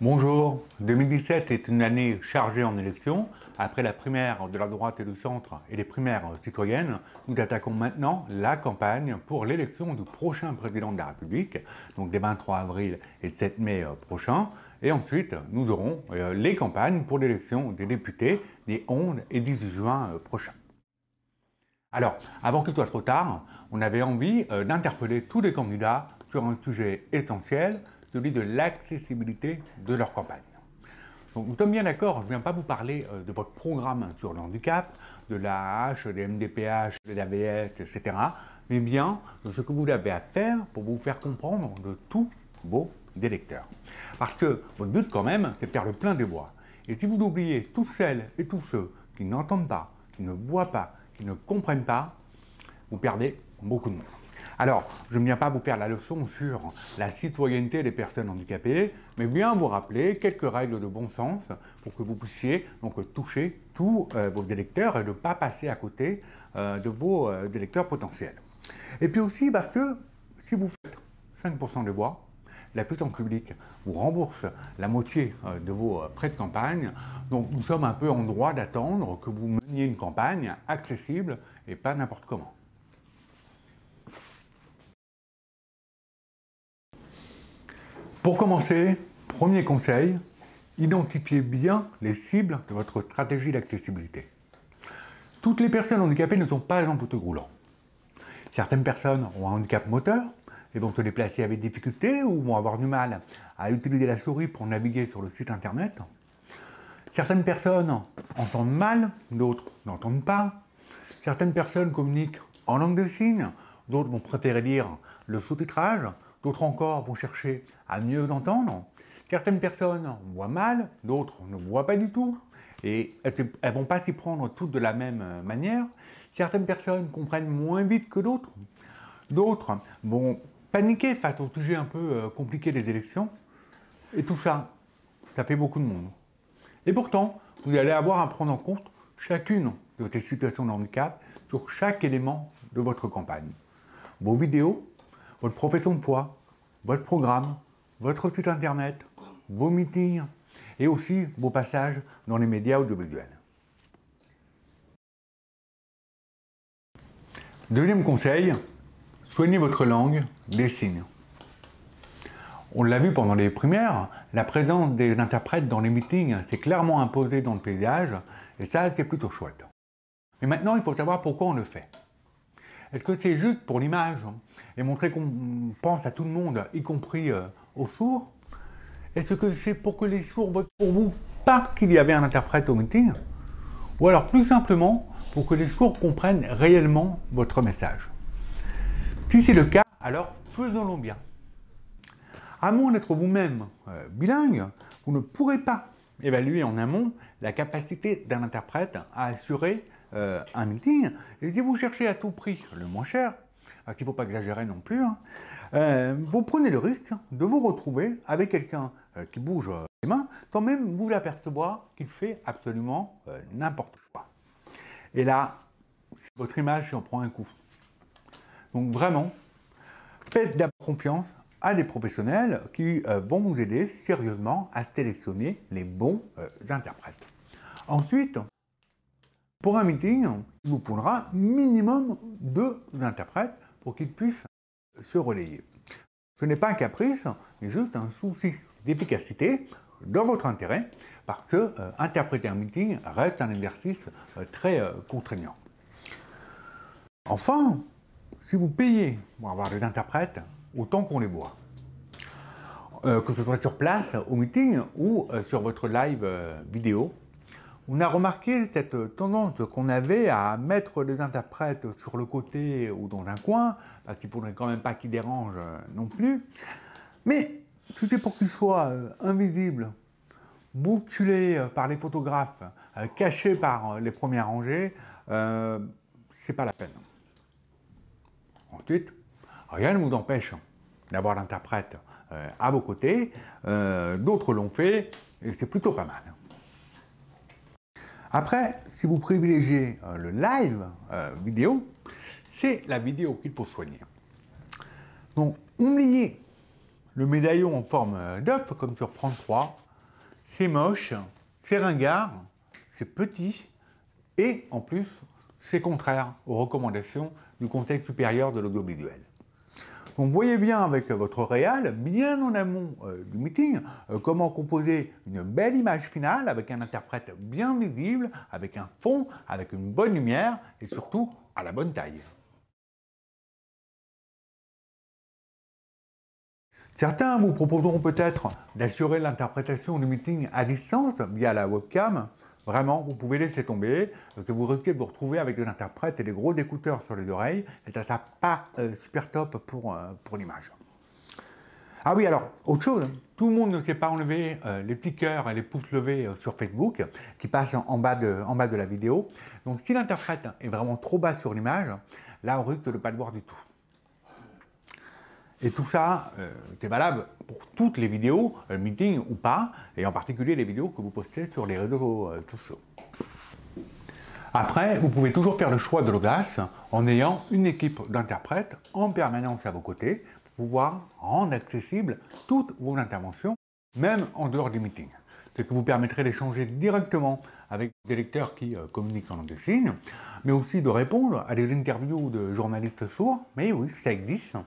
Bonjour, 2017 est une année chargée en élections. Après la primaire de la droite et du centre et les primaires citoyennes, nous attaquons maintenant la campagne pour l'élection du prochain président de la République, donc des 23 avril et 7 mai prochains. Et ensuite, nous aurons les campagnes pour l'élection des députés des 11 et 18 juin prochains. Alors, avant qu'il soit trop tard, on avait envie d'interpeller tous les candidats sur un sujet essentiel, celui de l'accessibilité de leur campagne. Donc, nous sommes bien d'accord, je ne viens pas vous parler de votre programme sur le handicap, de l'AH, des MDPH, des AVS, etc., mais bien de ce que vous avez à faire pour vous faire comprendre de tous vos électeurs. Parce que votre but quand même, c'est de faire le plein des voix. Et si vous oubliez tous celles et tous ceux qui n'entendent pas, qui ne voient pas, qui ne comprennent pas, vous perdez beaucoup de monde. Alors, je ne viens pas vous faire la leçon sur la citoyenneté des personnes handicapées, mais bien vous rappeler quelques règles de bon sens pour que vous puissiez donc toucher tous vos électeurs et ne pas passer à côté de vos électeurs potentiels. Et puis aussi parce que si vous faites 5% des voix, la puissance publique vous rembourse la moitié de vos frais de campagne. Donc nous sommes un peu en droit d'attendre que vous meniez une campagne accessible et pas n'importe comment. Pour commencer, premier conseil, identifiez bien les cibles de votre stratégie d'accessibilité. Toutes les personnes handicapées ne sont pas en fauteuil roulant. Certaines personnes ont un handicap moteur et vont se déplacer avec difficulté ou vont avoir du mal à utiliser la souris pour naviguer sur le site internet. Certaines personnes entendent mal, d'autres n'entendent pas. Certaines personnes communiquent en langue de signes, d'autres vont préférer lire le sous-titrage, d'autres encore vont chercher à mieux entendre. Certaines personnes voient mal, d'autres ne voient pas du tout, et elles ne vont pas s'y prendre toutes de la même manière. Certaines personnes comprennent moins vite que d'autres. D'autres vont paniquer face au sujet un peu compliqué des élections. Et tout ça, ça fait beaucoup de monde. Et pourtant, vous allez avoir à prendre en compte chacune de ces situations de handicap sur chaque élément de votre campagne. Vos vidéos, votre profession de foi, votre programme, votre site internet, vos meetings et aussi vos passages dans les médias audiovisuels. Deuxième conseil, soignez votre langue des signes. On l'a vu pendant les primaires, la présence des interprètes dans les meetings s'est clairement imposée dans le paysage, et ça, c'est plutôt chouette. Mais maintenant, il faut savoir pourquoi on le fait. Est-ce que c'est juste pour l'image et montrer qu'on pense à tout le monde, y compris aux sourds? Est-ce que c'est pour que les sourds votent pour vous parce qu'il y avait un interprète au meeting? Ou alors plus simplement pour que les sourds comprennent réellement votre message? Si c'est le cas, alors faisons-le bien. À moins d'être vous-même bilingue, vous ne pourrez pas évaluer en amont la capacité d'un interprète à assurer un meeting. Et si vous cherchez à tout prix le moins cher, parce qu'il ne faut pas exagérer non plus, vous prenez le risque de vous retrouver avec quelqu'un qui bouge les mains, sans même vous apercevoir qu'il fait absolument n'importe quoi. Et là, votre image en prend un coup. Donc vraiment, faites d'abord confiance à des professionnels qui vont vous aider sérieusement à sélectionner les bons interprètes. Ensuite, pour un meeting, il vous faudra minimum 2 interprètes pour qu'ils puissent se relayer. Ce n'est pas un caprice, mais juste un souci d'efficacité dans votre intérêt, parce que interpréter un meeting reste un exercice très contraignant. Enfin, si vous payez pour avoir des interprètes, autant qu'on les voit. Que ce soit sur place, au meeting ou sur votre live vidéo, on a remarqué cette tendance qu'on avait à mettre des interprètes sur le côté ou dans un coin, parce qu'il ne faudrait quand même pas qu'ils dérangent non plus. Mais si c'est pour qu'ils soient invisibles, bousculés par les photographes, cachés par les premières rangées, c'est pas la peine. Ensuite, rien ne vous empêche d'avoir l'interprète à vos côtés, d'autres l'ont fait, et c'est plutôt pas mal. Après, si vous privilégiez le live vidéo, c'est la vidéo qu'il faut soigner. Donc, oubliez le médaillon en forme d'œuf, comme sur France 3, c'est moche, c'est ringard, c'est petit, et en plus, c'est contraire aux recommandations du Conseil supérieur de l'audiovisuel. Donc, vous voyez bien avec votre réal, bien en amont du meeting, comment composer une belle image finale avec un interprète bien visible, avec un fond, avec une bonne lumière et surtout à la bonne taille. Certains vous proposeront peut-être d'assurer l'interprétation du meeting à distance via la webcam. Vraiment, vous pouvez laisser tomber, parce que vous risquez de vous retrouver avec des interprètes et des gros écouteurs sur les oreilles, et ça sera pas super top pour l'image. Ah oui, alors, autre chose, tout le monde ne sait pas enlever les petits cœurs et les pouces levés sur Facebook, qui passent en bas de la vidéo. Donc si l'interprète est vraiment trop bas sur l'image, là on risque de ne pas le voir du tout. Et tout ça, c'est valable pour toutes les vidéos, meeting ou pas, et en particulier les vidéos que vous postez sur les réseaux sociaux. Après, vous pouvez toujours faire le choix de l'audace en ayant une équipe d'interprètes en permanence à vos côtés pour pouvoir rendre accessibles toutes vos interventions, même en dehors des meetings. Ce qui vous permettrait d'échanger directement avec des lecteurs qui communiquent en langue des signes, mais aussi de répondre à des interviews de journalistes sourds, mais oui, ça existe,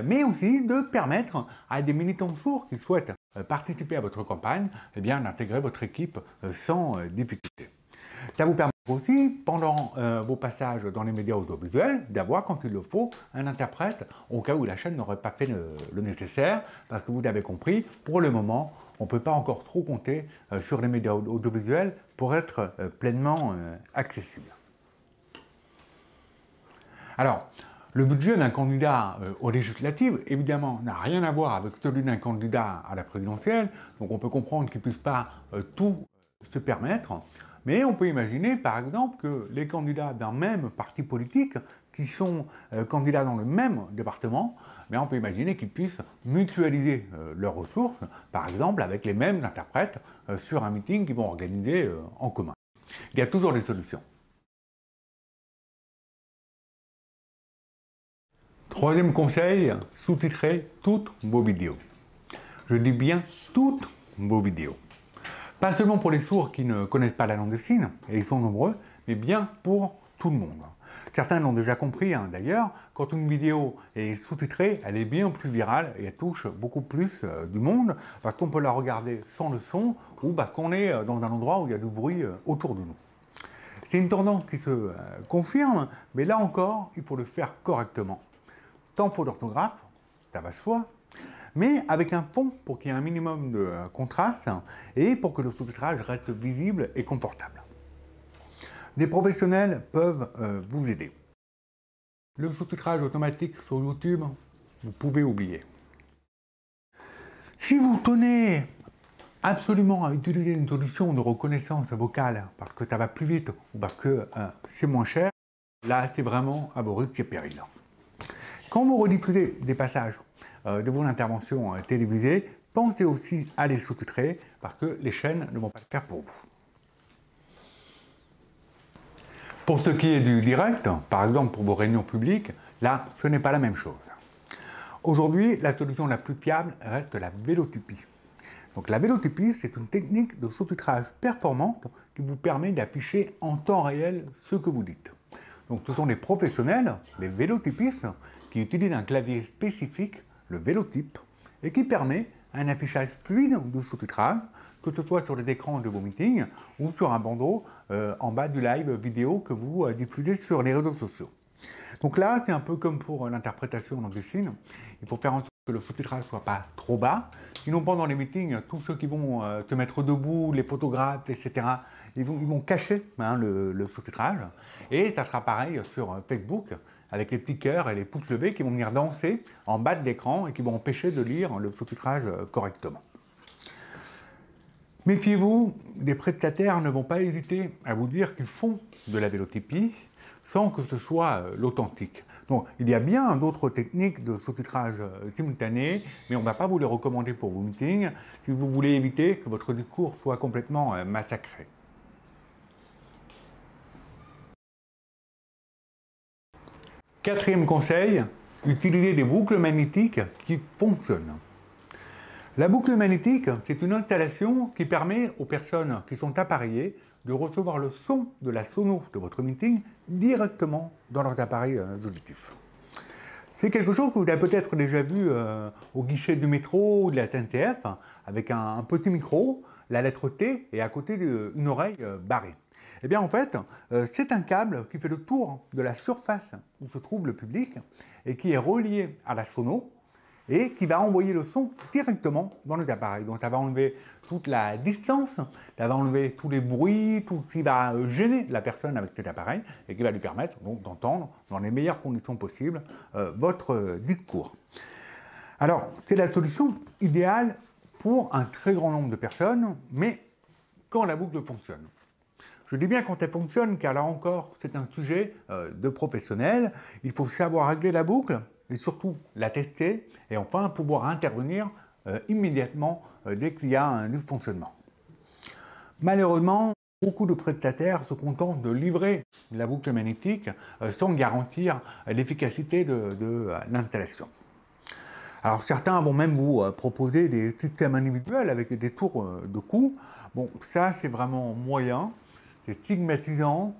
mais aussi de permettre à des militants sourds qui souhaitent participer à votre campagne, eh bien, d'intégrer votre équipe sans difficulté. Ça vous permet aussi, pendant vos passages dans les médias audiovisuels, d'avoir, quand il le faut, un interprète, au cas où la chaîne n'aurait pas fait le nécessaire, parce que vous l'avez compris, pour le moment, on ne peut pas encore trop compter sur les médias audiovisuels pour être pleinement accessible. Alors, le budget d'un candidat aux législatives, évidemment, n'a rien à voir avec celui d'un candidat à la présidentielle, donc on peut comprendre qu'il ne puisse pas tout se permettre, mais on peut imaginer, par exemple, que les candidats d'un même parti politique, qui sont candidats dans le même département, mais on peut imaginer qu'ils puissent mutualiser leurs ressources, par exemple avec les mêmes interprètes sur un meeting qu'ils vont organiser en commun. Il y a toujours des solutions. Troisième conseil, sous-titrez toutes vos vidéos. Je dis bien toutes vos vidéos. Pas seulement pour les sourds qui ne connaissent pas la langue des signes, et ils sont nombreux, mais bien pour tout le monde. Certains l'ont déjà compris d'ailleurs, quand une vidéo est sous-titrée, elle est bien plus virale et elle touche beaucoup plus du monde, parce qu'on peut la regarder sans le son, ou parce qu'on est dans un endroit où il y a du bruit autour de nous. C'est une tendance qui se confirme, mais là encore, il faut le faire correctement. Tant faute d'orthographe, ça va de soi, mais avec un fond pour qu'il y ait un minimum de contraste et pour que le sous-titrage reste visible et confortable. Des professionnels peuvent vous aider. Le sous-titrage automatique sur YouTube, vous pouvez oublier. Si vous tenez absolument à utiliser une solution de reconnaissance vocale parce que ça va plus vite ou parce que c'est moins cher, là c'est vraiment à vos risques et périls. Quand vous rediffusez des passages de vos interventions télévisées, pensez aussi à les sous-titrer parce que les chaînes ne vont pas le faire pour vous. Pour ce qui est du direct, par exemple pour vos réunions publiques, là, ce n'est pas la même chose. Aujourd'hui, la solution la plus fiable reste la vélotypie. Donc la vélotypie, c'est une technique de sous-titrage performante qui vous permet d'afficher en temps réel ce que vous dites. Donc ce sont des professionnels, les vélotypistes, qui utilisent un clavier spécifique, le vélotype, et qui permet un affichage fluide de sous-titrage, que ce soit sur les écrans de vos meetings ou sur un bandeau en bas du live vidéo que vous diffusez sur les réseaux sociaux. Donc là, c'est un peu comme pour l'interprétation en langue des signes. Il faut faire en sorte que le sous-titrage ne soit pas trop bas. Sinon, pendant les meetings, tous ceux qui vont se mettre debout, les photographes, etc., ils vont cacher le sous-titrage. Et ça sera pareil sur Facebook, avec les petits cœurs et les pouces levés qui vont venir danser en bas de l'écran et qui vont empêcher de lire le sous-titrage correctement. Méfiez-vous, des prestataires ne vont pas hésiter à vous dire qu'ils font de la vélotypie sans que ce soit l'authentique. Donc, il y a bien d'autres techniques de sous-titrage simultané, mais on ne va pas vous les recommander pour vos meetings si vous voulez éviter que votre discours soit complètement massacré. Quatrième conseil, utilisez des boucles magnétiques qui fonctionnent. La boucle magnétique, c'est une installation qui permet aux personnes qui sont appareillées de recevoir le son de la sono de votre meeting directement dans leurs appareils auditifs. C'est quelque chose que vous avez peut-être déjà vu au guichet du métro ou de la SNCF, avec un petit micro, la lettre T et à côté une oreille barrée. Eh bien en fait, c'est un câble qui fait le tour de la surface où se trouve le public et qui est relié à la sono et qui va envoyer le son directement dans les appareils. Donc ça va enlever toute la distance, ça va enlever tous les bruits, tout ce qui va gêner la personne avec cet appareil et qui va lui permettre donc d'entendre dans les meilleures conditions possibles votre discours. Alors c'est la solution idéale pour un très grand nombre de personnes, mais quand la boucle fonctionne. Je dis bien quand elle fonctionne, car là encore, c'est un sujet de professionnel. Il faut savoir régler la boucle et surtout la tester et enfin pouvoir intervenir immédiatement dès qu'il y a un dysfonctionnement. Malheureusement, beaucoup de prestataires se contentent de livrer la boucle magnétique sans garantir l'efficacité de l'installation. Alors certains vont même vous proposer des systèmes individuels avec des tours de cou. Bon, ça c'est vraiment moyen. C'est stigmatisant.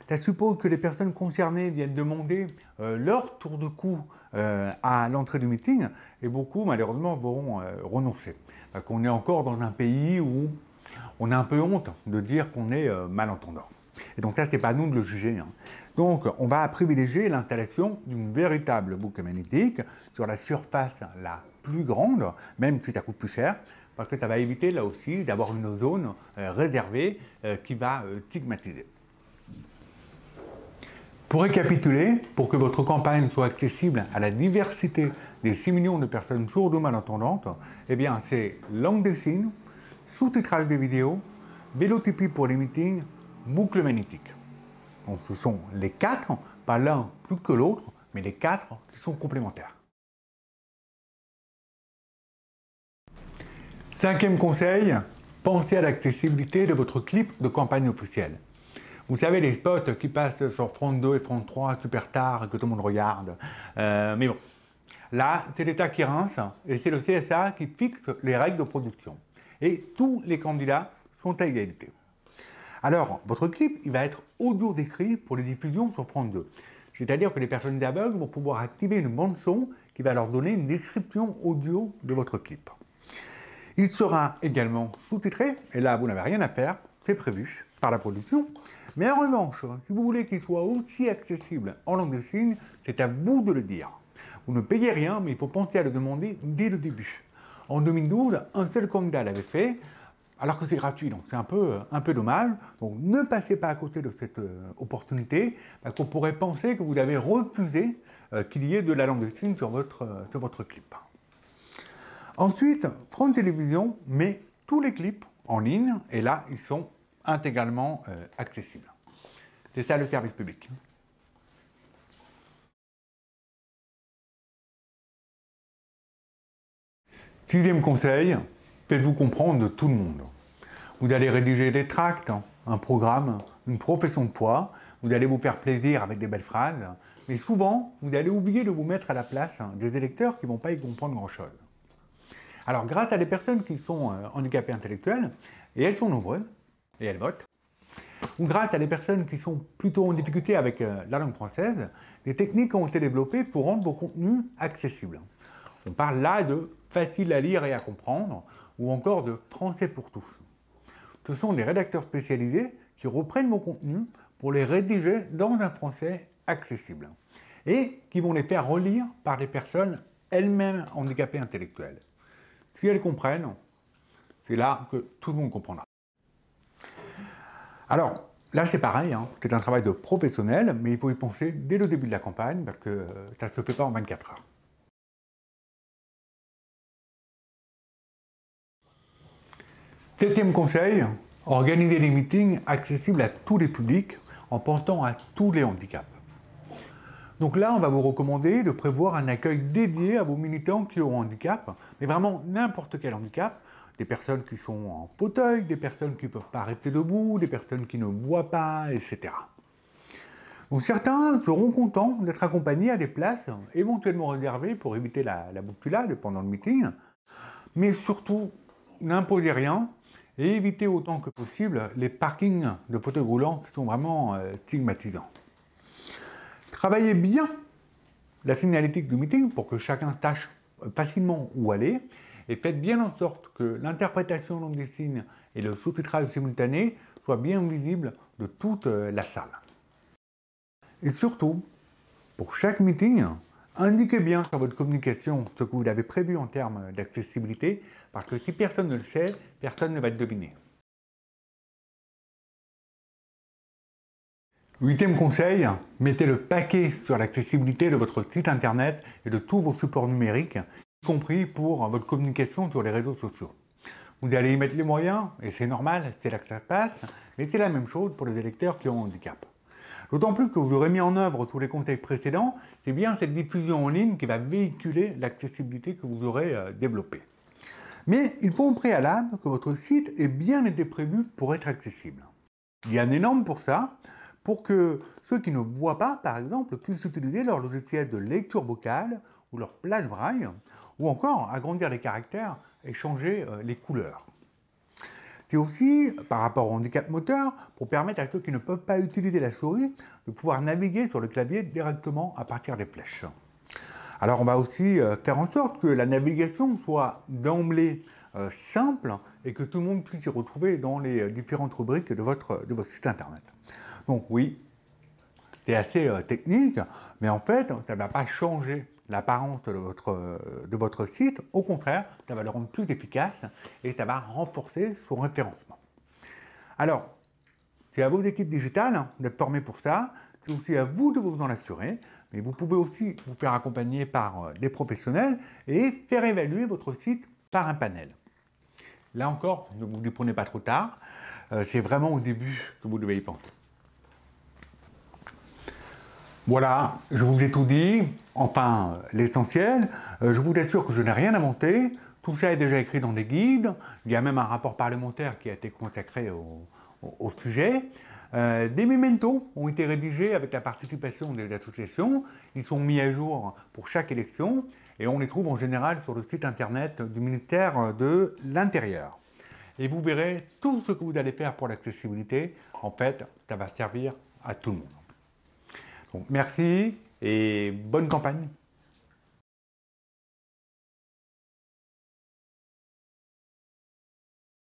Ça suppose que les personnes concernées viennent demander leur tour de cou à l'entrée du meeting et beaucoup malheureusement vont renoncer. Parce qu'on est encore dans un pays où on a un peu honte de dire qu'on est malentendant. Et donc ça, c'est pas à nous de le juger. Donc on va privilégier l'installation d'une véritable boucle magnétique sur la surface la plus grande, même si ça coûte plus cher, parce que ça va éviter là aussi d'avoir une zone réservée qui va stigmatiser. Pour récapituler, pour que votre campagne soit accessible à la diversité des 6 millions de personnes sourdes ou malentendantes, eh bien c'est langue des signes, sous-titrage des vidéos, vélotypie pour les meetings, boucle magnétique. Donc ce sont les 4, pas l'un plus que l'autre, mais les 4 qui sont complémentaires. 5e conseil, pensez à l'accessibilité de votre clip de campagne officielle. Vous savez, les spots qui passent sur France 2 et France 3 super tard, que tout le monde regarde. Mais bon, là, c'est l'État qui rince et c'est le CSA qui fixe les règles de production. Et tous les candidats sont à égalité. Alors, votre clip, il va être audio décrit pour les diffusions sur France 2. C'est-à-dire que les personnes aveugles vont pouvoir activer une bande son qui va leur donner une description audio de votre clip. Il sera également sous-titré, et là vous n'avez rien à faire, c'est prévu par la production. Mais en revanche, si vous voulez qu'il soit aussi accessible en langue des signes, c'est à vous de le dire. Vous ne payez rien, mais il faut penser à le demander dès le début. En 2012, un seul candidat l'avait fait, alors que c'est gratuit, donc c'est un peu dommage. Donc ne passez pas à côté de cette opportunité, parce qu'on pourrait penser que vous avez refusé qu'il y ait de la langue des signes sur votre clip. Ensuite, France Télévisions met tous les clips en ligne, et là, ils sont intégralement accessibles. C'est ça le service public. Sixième conseil, faites-vous comprendre de tout le monde. Vous allez rédiger des tracts, un programme, une profession de foi, vous allez vous faire plaisir avec des belles phrases, mais souvent, vous allez oublier de vous mettre à la place des électeurs qui ne vont pas y comprendre grand-chose. Alors, grâce à des personnes qui sont handicapées intellectuelles, et elles sont nombreuses, et elles votent, ou grâce à des personnes qui sont plutôt en difficulté avec la langue française, des techniques ont été développées pour rendre vos contenus accessibles. On parle là de facile à lire et à comprendre, ou encore de français pour tous. Ce sont des rédacteurs spécialisés qui reprennent vos contenus pour les rédiger dans un français accessible, et qui vont les faire relire par des personnes elles-mêmes handicapées intellectuelles. Si elles comprennent, c'est là que tout le monde comprendra. Alors, là c'est pareil, c'est un travail de professionnel, mais il faut y penser dès le début de la campagne, parce que ça ne se fait pas en 24 heures. Septième conseil, organiser des meetings accessibles à tous les publics en pensant à tous les handicaps. Donc là, on va vous recommander de prévoir un accueil dédié à vos militants qui ont un handicap, mais vraiment n'importe quel handicap, des personnes qui sont en fauteuil, des personnes qui ne peuvent pas rester debout, des personnes qui ne voient pas, etc. Donc certains seront contents d'être accompagnés à des places éventuellement réservées pour éviter la bousculade pendant le meeting. Mais surtout, n'imposez rien et évitez autant que possible les parkings de fauteuils roulants qui sont vraiment stigmatisants. Travaillez bien la signalétique du meeting pour que chacun sache facilement où aller et faites bien en sorte que l'interprétation langue des signes et le sous-titrage simultané soient bien visibles de toute la salle. Et surtout, pour chaque meeting, indiquez bien sur votre communication ce que vous avez prévu en termes d'accessibilité, parce que si personne ne le sait, personne ne va le deviner. 8e conseil, mettez le paquet sur l'accessibilité de votre site internet et de tous vos supports numériques, y compris pour votre communication sur les réseaux sociaux. Vous allez y mettre les moyens, et c'est normal, c'est là que ça se passe, mais c'est la même chose pour les électeurs qui ont un handicap. D'autant plus que vous aurez mis en œuvre tous les conseils précédents, c'est bien cette diffusion en ligne qui va véhiculer l'accessibilité que vous aurez développée. Mais il faut au préalable que votre site ait bien été prévu pour être accessible. Il y a des normes pour ça, pour que ceux qui ne voient pas, par exemple, puissent utiliser leur logiciel de lecture vocale ou leur plage braille, ou encore agrandir les caractères et changer les couleurs. C'est aussi, par rapport au handicap moteur, pour permettre à ceux qui ne peuvent pas utiliser la souris de pouvoir naviguer sur le clavier directement à partir des flèches. Alors on va aussi faire en sorte que la navigation soit d'emblée simple et que tout le monde puisse y retrouver dans les différentes rubriques de votre site internet. Donc oui, c'est assez technique, mais en fait, ça ne va pas changer l'apparence de votre site. Au contraire, ça va le rendre plus efficace et ça va renforcer son référencement. Alors, c'est à vos équipes digitales d'être formées pour ça. C'est aussi à vous de vous en assurer. Mais vous pouvez aussi vous faire accompagner par des professionnels et faire évaluer votre site par un panel. Là encore, ne vous y prenez pas trop tard. C'est vraiment au début que vous devez y penser. Voilà, je vous ai tout dit, enfin l'essentiel. Je vous assure que je n'ai rien inventé. Tout ça est déjà écrit dans des guides. Il y a même un rapport parlementaire qui a été consacré au sujet. Des mementos ont été rédigés avec la participation des associations. Ils sont mis à jour pour chaque élection et on les trouve en général sur le site internet du ministère de l'Intérieur. Et vous verrez tout ce que vous allez faire pour l'accessibilité. En fait, ça va servir à tout le monde. Donc, merci et bonne campagne.